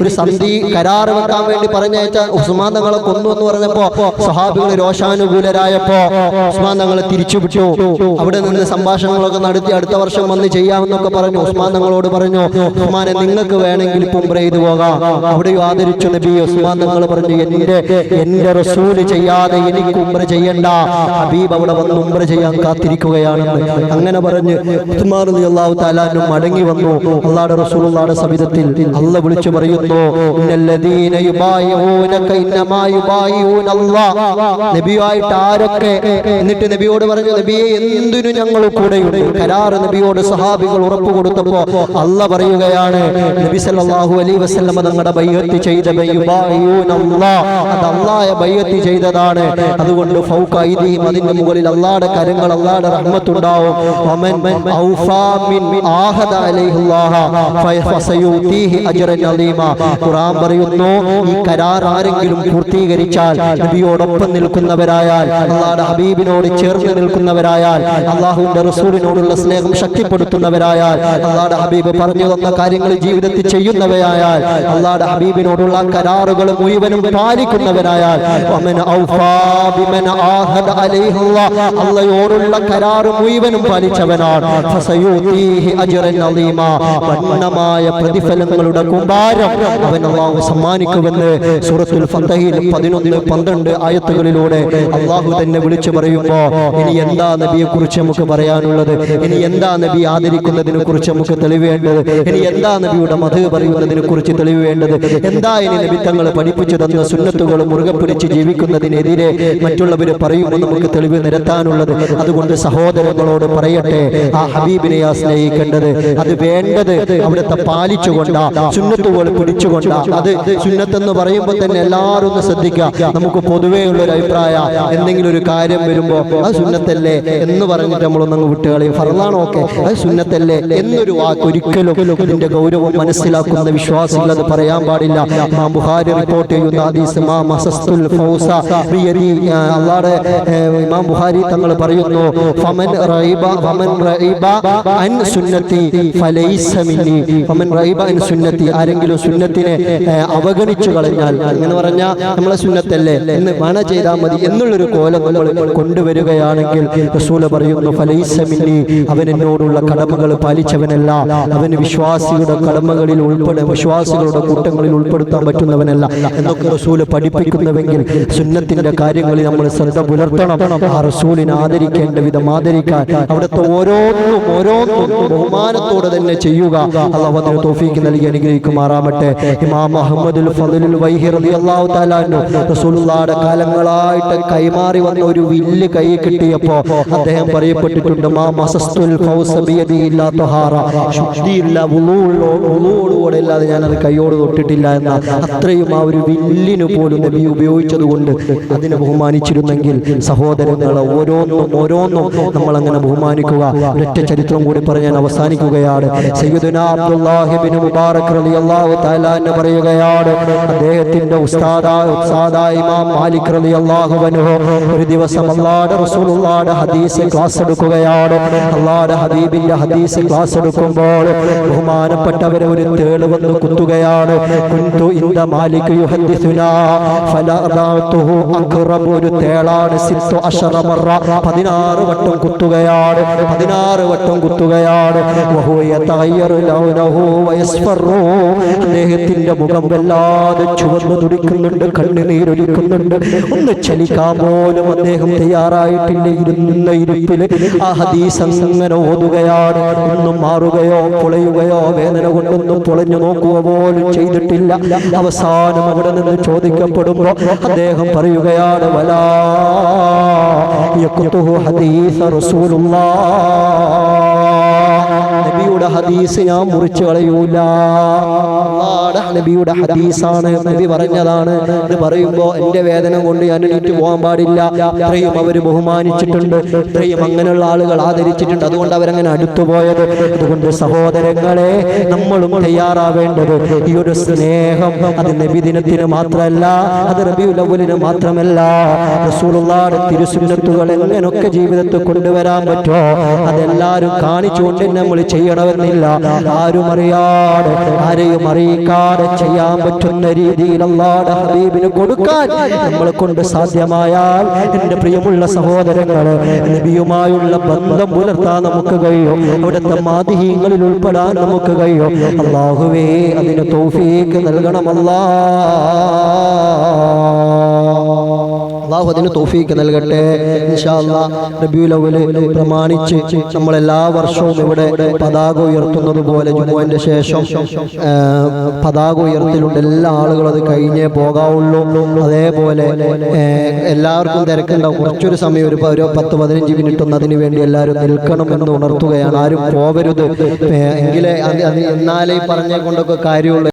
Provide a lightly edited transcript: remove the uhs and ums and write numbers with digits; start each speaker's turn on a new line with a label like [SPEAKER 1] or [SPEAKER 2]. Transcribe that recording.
[SPEAKER 1] ഒരു സന്ധി കരാർ വെക്കാൻ വേണ്ടി പറഞ്ഞയച്ച ഉസ്മാൻ തങ്ങളെ കൊന്നു എന്ന് പറഞ്ഞപ്പോ സ്വഹാബികൾ രോഷാനുകൂലരായപ്പോ ഉസ്മാൻ തങ്ങളെ തിരിച്ചുവിട്ടു. അവിടെ നിന്ന് സംഭാഷണങ്ങളൊക്കെ നടത്തി അടുത്ത വർഷം വന്ന് ചെയ്യാമെന്നൊക്കെ പറഞ്ഞു. ഉസ്മാൻ തങ്ങളോട് പറഞ്ഞു, ഉസ്മാനെ നിങ്ങൾക്ക് വേണമെങ്കിൽ ഇപ്പം ഉംറ ചെയ്തു പോകാം. അവിടെയും ആദരിച്ചു നബി. ഉസ്മാൻ തങ്ങൾ പറഞ്ഞു, എന്റെ റസൂല് ചെയ്യാതെ എനിക്ക് ഉംറ ചെയ്യണ്ട, ഹബീബ് അവിടെ വന്ന് ഉംറ ചെയ്യാൻ കാത്തിരിക്കുകയാണെന്ന്. അങ്ങനെ പറഞ്ഞ് ഉസ്മാൻ റളിയല്ലാഹു തആല അൻഹു മടങ്ങി വന്നു. അല്ലാഹുവിന്റെ റസൂലുള്ളാഹിയുടെ സവിധത്തിൽ അല്ലാഹു വിളിച്ചു പറയുന്നു, ഇന്നല്ലദീന യുബായിഊനക ഇന്നമാ യുബായിഊനല്ലാഹ്. നബിയായിട്ട് ആരൊക്കെ, എന്നിട്ട് നബിയോട് പറഞ്ഞു, നബിയെ എന്തിനു ഞങ്ങൾ കൂടെയുണ്ട്. കരാർ നബിയോട് സഹാബികൾ ഉറപ്പ് കൊടുത്തപ്പോൾ അല്ലാഹ് പറയുകയാണ്, നബി സല്ലല്ലാഹു അലൈഹി വസല്ലം തങ്ങളുടെ ബൈഅത്ത് ചെയ്ത യുബായിഊനല്ലാഹ്, അത് അല്ലാഹയെ ബൈഅത്ത് ചെയ്തതാണ്. അതുകൊണ്ട് ഫൗക ഐദിഹിം, അതിന്റെ മുകളിൽ അല്ലാഹുവിന്റെ കരങ്ങൾ, അല്ലാഹുവിന്റെ റഹ്മത്ത് ഉണ്ടാവും. വമൻ ഔഫാ മിൻ ആഹദ അലൈഹില്ലാഹ ഫസയൂതീഹി അജ്റൻ അലീമ. ഖുർആൻ പറയുന്നു, ഈ കരാർ ആരെങ്കിലും പൂർത്തീകരിച്ചാൽ, നബിയോടൊപ്പം നിൽക്കുന്നവരായാൽ, അല്ലാഹുവിന്റെ ഹബീബിനോട് ചേർന്ന് നിൽക്കുന്നവരായാൽ, അല്ലാഹുവിന്റെ റസൂലിനോടുള്ള സ്നേഹം ശക്തിപ്പെടുത്തുന്നവരായാൽ, അല്ലാഹുവിന്റെ ഹബീബ് പറഞ്ഞു തന്ന കാര്യങ്ങൾ ജീവിതത്തിൽ ചെയ്യുന്നവരായാൽ, അല്ലാഹുവിന്റെ ഹബീബിനോടുള്ള കരാറുകൾ മുഴുവനും പാലിക്കുന്നവരായാൽ, വമൻ ഔഫാ ബിമൻ ആഹദ അലൈഹില്ലാഹ്, അല്ലാഹുവോടുള്ള കരാർ മുഴുവനും പാലിച്ചവനാണ്. ഫസയൂതീഹി അജ്റൻ അലീമ, വന്നമായ പ്രതിഫലങ്ങളുടെ കൂമ്പാരം അവൻ അല്ലാഹു സമ്മാനിക്കുമെന്ന് സൂറത്തുൽ ഫതഹിൽ 11-12 ആയത്തുകളിലൂടെ അല്ലാഹു തന്നെ വിളിച്ചു പറയുമ്പോൾ, ഇനി എന്താ നബിയെ കുറിച്ച് നമുക്ക് പറയാനുള്ളത്? ഇനി എന്താ നബി ആദരിക്കുന്നതിനെ കുറിച്ച് നമുക്ക് തെളിവേണ്ടത്? ഇനി എന്താ നബിയുടെ മധു പറയുന്നതിനെ കുറിച്ച് തെളിവേണ്ടത്? എന്താ ഇനി നബി തങ്ങൾ പഠിപ്പിച്ചു തന്ന സുന്നത്തുകൾ മുറുകെ പിടിച്ച് ജീവിക്കുന്നതിനെതിരെ മറ്റുള്ളവർ പറയുമ്പോൾ നമുക്ക് തെളിവ് നിരത്താനുള്ളത്? അതുകൊണ്ട് സഹോദരങ്ങളോട് പറയട്ടെ, ആ ഹബീബിനെ സ്നേഹിക്കേണ്ടത്, അത് വേണ്ടത് അവിടുത്തെ പാലിച്ചുകൊണ്ടാ, സുന്നത്തുകൾ പിടിച്ചുകൊണ്ടാ. അത് സുന്നത്തെന്ന് പറയുമ്പോൾ തന്നെ എല്ലാവരും ഒന്ന് ശ്രദ്ധിക്കുക. നമുക്ക് പൊതുവേ ഉള്ളൊരു അഭിപ്രായം, എന്തെങ്കിലും ഒരു കാര്യം വരുമ്പോൾ അത് സുന്നത്തല്ലേ എന്ന് പറഞ്ഞിട്ട് നമ്മളൊന്നങ്ങ് വിട്ടുകളയും. ഫർളാണോ? ഓക്കെ, അത് സുന്നത്തല്ലേ എന്നൊരു വാക്ക് ഒരിക്കലും ഇതിന്റെ ഗൗരവം മനസ്സിലാക്കുന്ന വിശ്വാസികൾ അത് പറയാൻ പാടില്ല. ഇമാം ബുഖാരി റിപ്പോർട്ട് ചെയ്യുന്ന ഹദീസ്, അല്ലാഹുവിന്റെ ഇമാം ബുഖാരി തങ്ങൾ പറയുന്നു, ഫമൻ റൈബ അൻ സുന്നത്തി ഫലൈസ മിന്നി. ഫമൻ റൈബ അൻ സുന്നത്തി, ആരെങ്കിലും സുന്നത്തിനെ അവഗണിച്ചു കളഞ്ഞാൽ, എന്ന് പറഞ്ഞാൽ നമ്മളെ സുന്നത്തല്ലേ എന്ന് മന ചെയ്താൽ മതി എന്നുള്ളൊരു കോലം നമ്മൾ കൊണ്ടുവരികയാണെങ്കിൽ റസൂൽ പറയുന്നു, ഫലൈസ മിന്നി, അവൻ എന്നോടുള്ള കടമകൾ പാലിച്ചവനല്ല, അവന് വിശ്വാസിയുടെ കടമകളിൽ വിശ്വാസികളുടെ കൂട്ടങ്ങളിൽ ഉൾപ്പെടുത്താൻ പറ്റുന്നവനല്ല എന്നൊക്കെ റസൂൽ പഠിപ്പിക്കുന്നുവെങ്കിൽ സുന്നത്തിന്റെ കാര്യങ്ങളിൽ നമ്മൾ ശ്രദ്ധ പുലർത്തണം. ആ റസൂലിനെ ആദരിക്കേണ്ട വിധം ആദരിക്കാൻ, അവിടുത്തെ ഓരോന്നും ബഹുമാനത്തോടെ തന്നെ ചെയ്യുക. അല്ലാഹു അതിന് തൗഫീഖ് നൽകി അനുഗ്രഹിക്കുമാറാവട്ടെ. ഇമാം അഹ്മദുൽ ഫദ്ലുൽ വൈഹി റളിയല്ലാഹു തആല അൻഹു റസൂലുള്ളാഹിയുടെ കാലങ്ങളായിട്ട് കൈമാറി വന്ന ഒരു വില്ല് കൈ കിട്ടിയപ്പോൾ അദ്ദേഹം പറയപ്പെട്ടിട്ടുണ്ട്, മാ മസസ്തുൽ ഫൗസ ബിയദി ഇല്ലാ തഹാറ, ശുദ്ധിയില്ല, വുളൂഅോടെ അല്ലാതെ ഞാൻ അത് കൈയോട് തൊട്ടിട്ടില്ല എന്ന അത്രയും ആ ഒരു വില്ലിന് പോലും നബി ഉപയോഗിച്ചത് കൊണ്ട് അതിനെ ബഹുമാനിച്ചിരുന്നെങ്കിൽ സഹോദരങ്ങൾ ഓരോന്നും നമ്മൾ അങ്ങനെ ബഹുമാനിക്കുക. ഒരൊറ്റ ചരിത്രം കൂടി പറഞ്ഞ് ഞാൻ അവസാനിക്കുകയാണ്. സയ്യിദുനാ അബ്ദുല്ലാഹി ഇബ്നു മുബാറക് റളിയല്ലാഹു തആല അൻഹു പറയുകയാണ്, അദ്ദേഹത്തിന്റെ ഉസ്താദായ ഇമാം മാലിക് റളിയല്ലാഹു അൻഹു ഒരു ദിവസം അല്ലാഹുവിന്റെ റസൂലുള്ളാഹിയുടെ ഹദീസ് ക്ലാസ് എടുക്കുകയാണ്. അല്ലാഹുവിന്റെ ഹബീബിന്റെ ഹദീസ് ക്ലാസ് എടുക്കുമ്പോൾ ബഹുമാനപ്പെട്ടവരെ ഒരു തേള് വന്ന് കുത്തുകയാണ്. കുന്തു ഇൻദ മാലിക് യുഹദ്ദിസുനാ ഫലഅദഅതുഹു അഖറബ്, ഒരു തേളാണ് 16 മറ, 16 വട്ടം കുത്തുകയാണ്, 16 വട്ടം കുത്തുകയാണ്. വഹുവ യതഗയ്യറു ലൗനഹു വയസ്ഫറു, അദ്ദേഹത്തിന്റെ മുഖം വല്ലാതെ ചുവന്നു തുടിക്കുന്നുണ്ട്, കണ്ണുനീരൊലിക്കുന്നുണ്ട്, ഒന്ന് ചലിക്കാൻ പോലും അദ്ദേഹം തയ്യാറായിട്ടില്ല. ഇരുന്ന ഇരിപ്പിൽ ആ ഹദീസ് അങ്ങനെ ഓതുകയാണ്. ഒന്നും മാറുകയോ പൊളയുകയോ വേദന കൊണ്ടൊന്നും പൊളഞ്ഞു നോക്കുക പോലും ചെയ്തിട്ടില്ല. അവസാനം അവിടെ നിന്ന് ചോദിക്കപ്പെടുമ്പോൾ അദ്ദേഹം പറയുകയാണ്, വലാ യഖ്തുഹു ഹദീസ റസൂലുള്ളാഹ്, നബിയുടെ ഹദീസ് ഞാൻ മുറിച്ചു കളയൂല. നബിയുടെ ഹദീസാണ്, നബി പറഞ്ഞതാണ്. ഇത് പറയുമ്പോൾ എന്റെ വേദന കൊണ്ട് ഞാൻ എണീറ്റ് പോകാൻ പാടില്ല. ഇത്രയും അവർ ബഹുമാനിച്ചിട്ടുണ്ട്, ഇത്രയും അങ്ങനെയുള്ള ആളുകൾ ആദരിച്ചിട്ടുണ്ട്, അതുകൊണ്ട് അവരങ്ങനെ അടുത്തുപോയത്. അതുകൊണ്ട് സഹോദരങ്ങളെ, നമ്മളും തയ്യാറാവേണ്ടത് ഈ ഒരു സ്നേഹം അത് നബിദിനത്തിന് മാത്രമല്ല, അത് റബീഉൽ അവ്വലിന് മാത്രമല്ല, റസൂലുള്ളാഹിയുടെ തിരുസുന്നത്തുകൾ എങ്ങനെയൊക്കെ ജീവിതത്തിൽ കൊണ്ടുവരാൻ പറ്റുമോ അതെല്ലാവരും കാണിച്ചുകൊണ്ട് നമ്മൾ ചെയ്യണം. ചെയ്യണമെന്നില്ല. ആരും അറിയാതെ ആരെയും അറിയിക്കാതെ ചെയ്യാൻ പറ്റുന്ന രീതിയിൽ അല്ലാഹുവിന്റെ ഹബീബിന് കൊടുക്കാൻ നമ്മളെ കൊണ്ട് സാധ്യമായാൽ എൻ്റെ പ്രിയമുള്ള സഹോദരങ്ങളെ, നബിയുമായുള്ള ബന്ധം പുലർത്താൻ നമുക്ക് കഴിയും. അവിടുത്തെ മാദിഹീങ്ങളിൽ ഉൾപ്പെടാൻ നമുക്ക് കഴിയും. അല്ലാഹുവേ അതിന് തൗഫീഖ് നൽകണമല്ലാ. അല്ലാഹു അതിന് തൗഫീഖ് നൽകട്ടെ. ഇൻഷാ അല്ലാഹ് റബീഉൽ അവ്വൽ പ്രമാണിച്ച് നമ്മൾ എല്ലാ വർഷവും ഇവിടെ പതാക ഉയർത്തുന്നത് പോലെ ജുമുഅന്റെ ശേഷം പതാക ഉയർത്തലുണ്ട്. എല്ലാ ആളുകളും അത് കഴിഞ്ഞേ പോകാവുള്ളൂ. അതേപോലെ എല്ലാവർക്കും തിരക്കുണ്ടാവും. കുറച്ചൊരു സമയം ഒരു 10-15 മിനിറ്റ് ഒന്ന് അതിനു വേണ്ടി എല്ലാവരും നിൽക്കണം എന്ന് ഉണർത്തുകയാണ്. ആരും പോവരുത്. എങ്കിലേ എന്നാലേ പറഞ്ഞേ കൊണ്ടൊക്കെ കാര്യമുള്ളൂ.